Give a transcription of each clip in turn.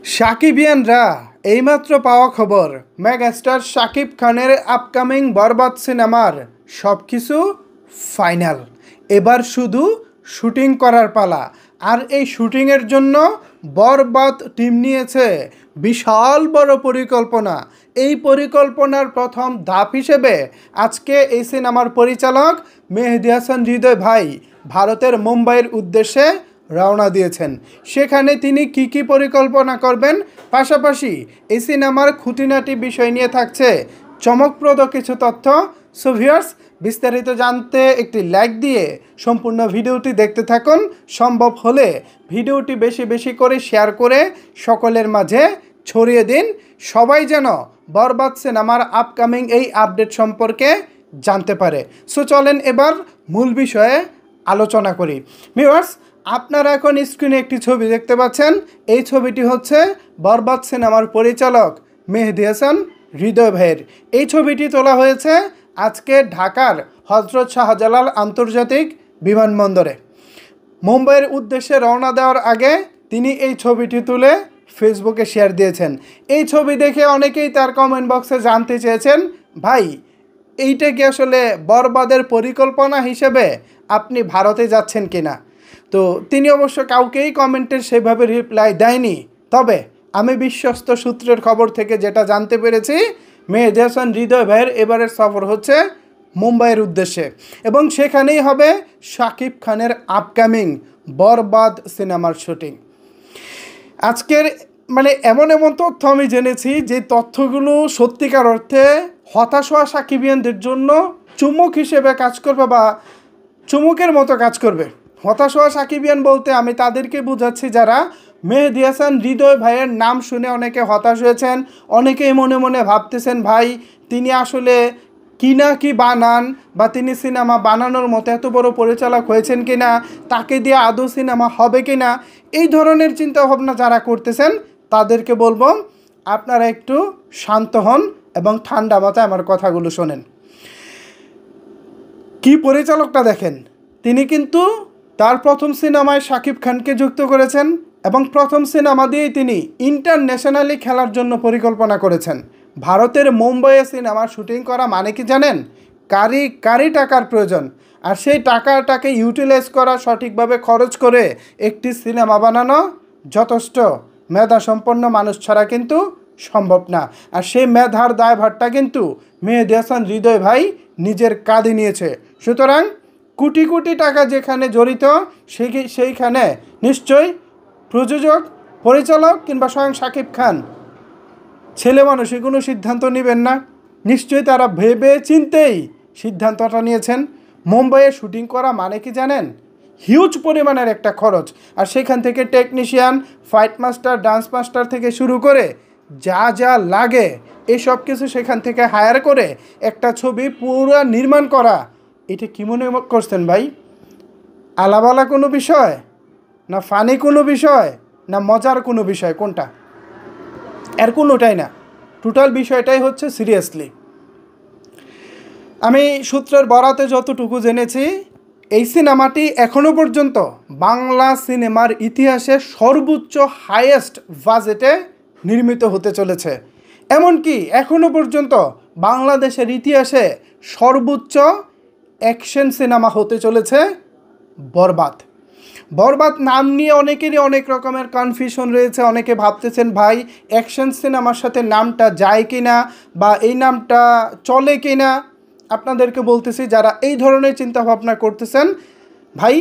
সাকিবিয়ানরা এইমাত্র পাওয়া খবর মেগাস্টার শাকিব খানের আপকামিং বরবাদ সিনেমার সব কিছু ফাইনাল। এবার শুধু শুটিং করার পালা। আর এই শুটিংয়ের জন্য বরবাদ টিম নিয়েছে বিশাল বড় পরিকল্পনা। এই পরিকল্পনার প্রথম ধাপ হিসেবে আজকে এই সিনেমার পরিচালক মেহেদী হাসান হৃদয় ভাই ভারতের মুম্বাইয়ের উদ্দেশ্যে রওনা দিয়েছেন। সেখানে তিনি কি পরিকল্পনা করবেন, পাশাপাশি এই সিনেমার খুঁটিনাটি বিষয় নিয়ে থাকছে চমকপ্রদ কিছু তথ্য। সো ভিউয়ার্স, বিস্তারিত জানতে একটি লাইক দিয়ে সম্পূর্ণ ভিডিওটি দেখতে থাকুন। সম্ভব হলে ভিডিওটি বেশি বেশি করে শেয়ার করে সকলের মাঝে ছড়িয়ে দিন, সবাই যেন বরবাদ সিনেমার আপকামিং এই আপডেট সম্পর্কে জানতে পারে। সো চলেন এবার মূল বিষয়ে আলোচনা করি। ভিউয়ার্স, আপনারা এখন স্ক্রিনে একটি ছবি দেখতে পাচ্ছেন। এই ছবিটি হচ্ছে বরবাদ সিনেমার পরিচালক মেহেদী হাসান হৃদয় ভাইয়ের। এই ছবিটি তোলা হয়েছে আজকে ঢাকার হজরত শাহজালাল আন্তর্জাতিক বিমানবন্দরে। মুম্বাইয়ের উদ্দেশ্যে রওনা দেওয়ার আগে তিনি এই ছবিটি তুলে ফেসবুকে শেয়ার দিয়েছেন। এই ছবি দেখে অনেকেই তার কমেন্ট বক্সে জানতে চেয়েছেন, ভাই এইটা কি আসলে বরবাদের পরিকল্পনা হিসেবে আপনি ভারতে যাচ্ছেন কিনা? তো তিনি অবশ্য কাউকেই কমেন্টের সেভাবে রিপ্লাই দেয়নি। তবে আমি বিশ্বস্ত সূত্রের খবর থেকে যেটা জানতে পেরেছি, মেহেদী হাসান হৃদয় ভাইয়ের এবারের সফর হচ্ছে মুম্বাইয়ের উদ্দেশ্যে, এবং সেখানেই হবে শাকিব খানের আপকামিং বরবাদ সিনেমার শুটিং। আজকের এমন এমন তথ্য আমি জেনেছি যে তথ্যগুলো সত্যিকার অর্থে হতাশ হওয়া সাকিবিয়ানদের জন্য চুমুক হিসেবে কাজ করবে বা চুমুকের মতো কাজ করবে। হতাশ হওয়া সাকিবিয়ান বলতে আমি তাদেরকে বোঝাচ্ছি যারা মেহেদী হাসান হৃদয় ভাইয়ের নাম শুনে অনেকে হতাশ হয়েছেন। অনেকেই মনে মনে ভাবতেছেন, ভাই তিনি আসলে কি না কি বানান, বা তিনি সিনেমা বানানোর মতো এত বড় পরিচালক হয়েছেন কি না, তাকে দিয়ে আদৌ সিনেমা হবে কি না। এই ধরনের চিন্তাভাবনা যারা করতেছেন তাদেরকে বলবো, আপনারা একটু শান্ত হন এবং ঠান্ডা মাথায় আমার কথাগুলো শোনেন। কি পরিচালকটা দেখেন, তিনি কিন্তু তার প্রথম সিনেমায় শাকিব খানকে যুক্ত করেছেন এবং প্রথম সিনেমা দিয়েই তিনি ইন্টারন্যাশনালি খেলার জন্য পরিকল্পনা করেছেন। ভারতের মুম্বাইয়ে সিনেমার শুটিং করা মানে কি জানেন? কারি টাকার প্রয়োজন। আর সেই টাকাটাকে ইউটিলাইজ করা, সঠিকভাবে খরচ করে একটি সিনেমা বানানো যথেষ্ট মেধাসম্পন্ন মানুষ ছাড়া কিন্তু সম্ভব না। আর সেই মেধার দায়ভারটা কিন্তু মেহেদী হাসান হৃদয় ভাই নিজের কাঁধে নিয়েছে। সুতরাং কোটি কোটি টাকা যেখানে জড়িত, সেইখানে নিশ্চয়ই প্রযোজক, পরিচালক কিংবা স্বয়ং শাকিব খান ছেলে মানুষই কোনো সিদ্ধান্ত নেবেন না। নিশ্চয়ই তারা ভেবে চিন্তেই সিদ্ধান্তটা নিয়েছেন। মুম্বাইয়ে শুটিং করা মানে কি জানেন? হিউজ পরিমাণের একটা খরচ। আর সেখান থেকে technician, fight master, dance master থেকে শুরু করে যা যা লাগে এসব কিছু সেখান থেকে হায়ার করে একটা ছবি পুরো নির্মাণ করা, এটা কী মনে করছেন ভাই? আলাবালা কোনো বিষয়, না ফানি কোনো বিষয়, না মজার কোনো বিষয়? কোনটা? এর কোনোটাই না। টোটাল বিষয়টাই হচ্ছে সিরিয়াসলি। আমি সূত্রের বরাতে যতটুকু জেনেছি, এই সিনেমাটি এখনও পর্যন্ত বাংলা সিনেমার ইতিহাসে সর্বোচ্চ হাইয়েস্ট বাজেটে নির্মিত হতে চলেছে। এমনকি এখনও পর্যন্ত বাংলাদেশের ইতিহাসে সর্বোচ্চ অ্যাকশন সিনেমা হতে চলেছে বরবাদ। বরবাদ নাম নিয়ে অনেকেরই অনেক রকমের কনফিউশন রয়েছে। অনেকে ভাবতেছেন, ভাই অ্যাকশন সিনেমার সাথে নামটা যায় কি না, বা এই নামটা চলে কি না। আপনাদেরকে বলতেছি, যারা এই ধরনের চিন্তাভাবনা করতেছেন, ভাই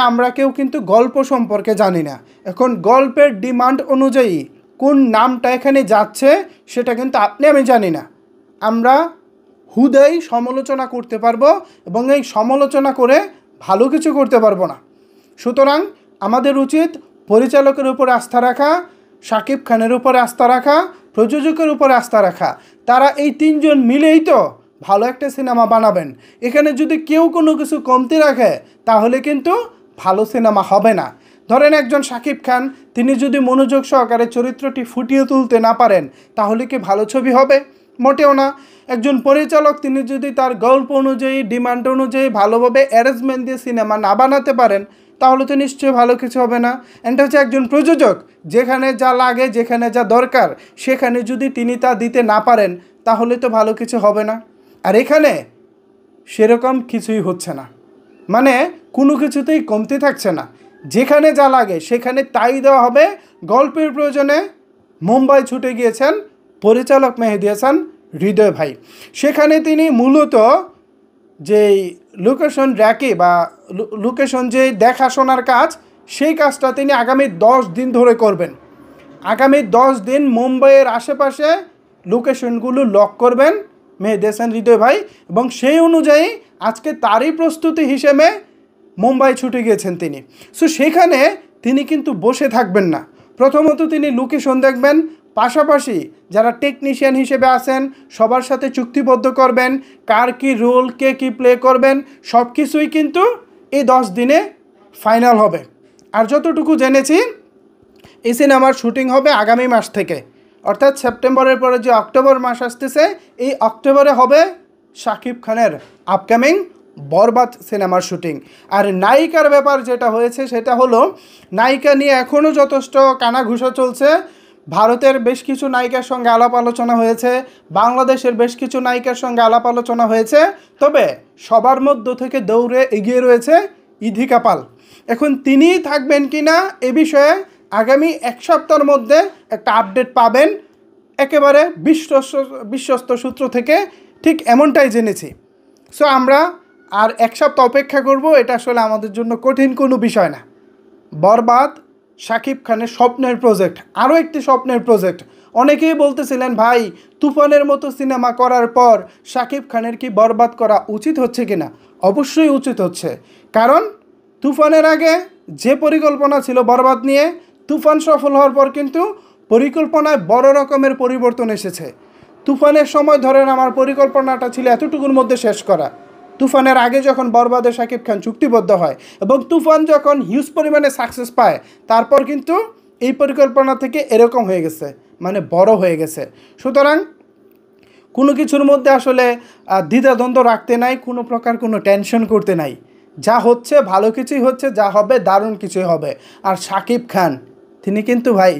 আমরা কেউ কিন্তু গল্প সম্পর্কে জানি না। এখন গল্পের ডিমান্ড অনুযায়ী কোন নামটা এখানে যাচ্ছে সেটা কিন্তু আমি জানি না। আমরা হুদাই সমালোচনা করতে পারবো এবং এই সমালোচনা করে ভালো কিছু করতে পারবো না। সুতরাং আমাদের উচিত পরিচালকের উপর আস্থা রাখা, শাকিব খানের উপর আস্থা রাখা, প্রযোজকের উপর আস্থা রাখা। তারা এই তিনজন মিলেই তো ভালো একটা সিনেমা বানাবেন। এখানে যদি কেউ কোনো কিছু কমতি রাখে তাহলে কিন্তু ভালো সিনেমা হবে না। ধরেন একজন শাকিব খান, তিনি যদি মনোযোগ সহকারে চরিত্রটি ফুটিয়ে তুলতে না পারেন তাহলে কি ভালো ছবি হবে? মোটেও না। একজন পরিচালক, তিনি যদি তার গল্প অনুযায়ী, ডিমান্ড অনুযায়ী ভালোভাবে অ্যারেঞ্জমেন্ট দিয়ে সিনেমা না বানাতে পারেন তাহলে তো নিশ্চয়ই ভালো কিছু হবে না। এটা হচ্ছে একজন প্রযোজক, যেখানে যা লাগে, যেখানে যা দরকার, সেখানে যদি তিনি তা দিতে না পারেন তাহলে তো ভালো কিছু হবে না। আর এখানে সেরকম কিছুই হচ্ছে না, মানে কোনো কিছুতেই কমতি থাকছে না। যেখানে যা লাগে সেখানে তাই দেওয়া হবে। গল্পের প্রয়োজনে মুম্বাই ছুটে গিয়েছেন পরিচালক মেহেদী হাসান হৃদয় ভাই। সেখানে তিনি মূলত যেই লোকেশন র্যাকে বা লোকেশন যে দেখাশোনার কাজ, সেই কাজটা তিনি আগামী 10 দিন ধরে করবেন। আগামী 10 দিন মুম্বাইয়ের আশেপাশে লোকেশনগুলো লক করবেন মেহেদী হাসান হৃদয় ভাই, এবং সেই অনুযায়ী আজকে তারই প্রস্তুতি হিসেবে মুম্বাই ছুটে গিয়েছেন তিনি। সো সেখানে তিনি কিন্তু বসে থাকবেন না। প্রথমত তিনি লোকেশন দেখবেন, পাশাপাশি যারা টেকনিশিয়ান হিসেবে আছেন সবার সাথে চুক্তিবদ্ধ করবেন, কার কী রোল, কে কী প্লে করবেন, সব কিছুই কিন্তু এই 10 দিনে ফাইনাল হবে। আর যতটুকু জেনেছি এই সিনেমার শুটিং হবে আগামী মাস থেকে, অর্থাৎ সেপ্টেম্বরের পরে যে অক্টোবর মাস আসতেছে, এই অক্টোবরে হবে শাকিব খানের আপকামিং বরবাদ সিনেমার শুটিং। আর নায়িকার ব্যাপার যেটা হয়েছে সেটা হলো, নায়িকা নিয়ে এখনও যথেষ্ট কানাঘুষা চলছে। ভারতের বেশ কিছু নায়িকার সঙ্গে আলাপ আলোচনা হয়েছে, বাংলাদেশের বেশ কিছু নায়িকার সঙ্গে আলাপ আলোচনা হয়েছে, তবে সবার মধ্য থেকে দৌড়ে এগিয়ে রয়েছে ইধিকা পাল। এখন তিনিই থাকবেন কি না এ বিষয়ে আগামী 1 সপ্তাহের মধ্যে একটা আপডেট পাবেন, একেবারে বিশ্বস্ত সূত্র থেকে ঠিক এমনটাই জেনেছি। সো আমরা আর 1 সপ্তাহ অপেক্ষা করব, এটা আসলে আমাদের জন্য কঠিন কোনো বিষয় না। বরবাদ শাকিব খানের স্বপ্নের প্রজেক্ট, আরও একটি স্বপ্নের প্রজেক্ট। অনেকেই বলতেছিলেন, ভাই তুফানের মতো সিনেমা করার পর শাকিব খানের কি বরবাদ করা উচিত হচ্ছে কিনা? অবশ্যই উচিত হচ্ছে, কারণ তুফানের আগে যে পরিকল্পনা ছিল বরবাদ নিয়ে, তুফান সফল হওয়ার পর কিন্তু পরিকল্পনায় বড় রকমের পরিবর্তন এসেছে। তুফানের সময় ধরেন আমার পরিকল্পনাটা ছিল এতটুকুর মধ্যে শেষ করা। তুফানের আগে যখন বরবাদে শাকিব খান চুক্তিবদ্ধ হয় এবং তুফান যখন হিউজ পরিমাণে সাকসেস পায়, তারপর কিন্তু এই পরিকল্পনা থেকে এরকম হয়ে গেছে, মানে বড় হয়ে গেছে। সুতরাং কোনো কিছুর মধ্যে আসলে দ্বিধাদ্বন্দ্ব রাখতে নাই, কোনো প্রকার কোনো টেনশন করতে নাই। যা হচ্ছে ভালো কিছুই হচ্ছে, যা হবে দারুণ কিছুই হবে। আর শাকিব খান তিনি কিন্তু ভাই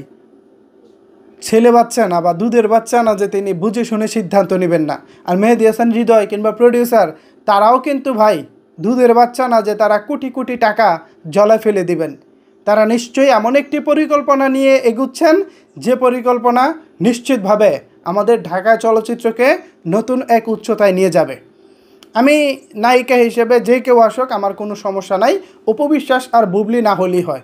ছেলে বাচ্চা না বা দুধের বাচ্চা না যে তিনি বুঝে শুনে সিদ্ধান্ত নেবেন না। আর মেহেদী হাসান হৃদয় কিংবা প্রডিউসার, তারাও কিন্তু ভাই দুধের বাচ্চা না যে তারা কোটি কোটি টাকা জলে ফেলে দিবেন। তারা নিশ্চয়ই এমন একটি পরিকল্পনা নিয়ে এগুচ্ছেন, যে পরিকল্পনা নিশ্চিতভাবে আমাদের ঢাকা চলচ্চিত্রকে নতুন এক উচ্চতায় নিয়ে যাবে। আমি নায়িকা হিসেবে যে কেউ আসুক আমার কোনো সমস্যা নাই, অপবিশ্বাস আর বুবলি না হলেই হয়।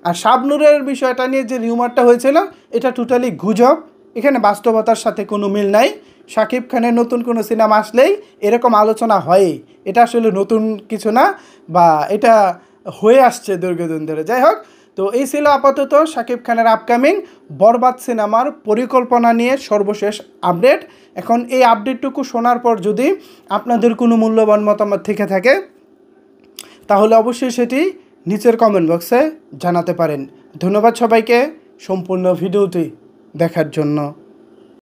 আর শাবনূরের বিষয়টা নিয়ে যে রিউমারটা হয়েছিল, এটা টোটালি গুজব, এখানে বাস্তবতার সাথে কোনো মিল নাই। শাকিব খানের নতুন কোনো সিনেমা আসলেই এরকম আলোচনা হয়ই, এটা আসলে নতুন কিছু না, বা এটা হয়ে আসছে দীর্ঘদিন ধরে। যাই হোক, তো এই ছিল আপাতত শাকিব খানের আপকামিং বরবাদ সিনেমার পরিকল্পনা নিয়ে সর্বশেষ আপডেট। এখন এই আপডেটটুকু শোনার পর যদি আপনাদের কোনো মূল্যবান মতামত থেকে থাকে, তাহলে অবশ্যই সেটি নিচের কমেন্ট বক্সে জানাতে পারেন। ধন্যবাদ সবাইকে সম্পূর্ণ ভিডিওটি দেখার জন্য।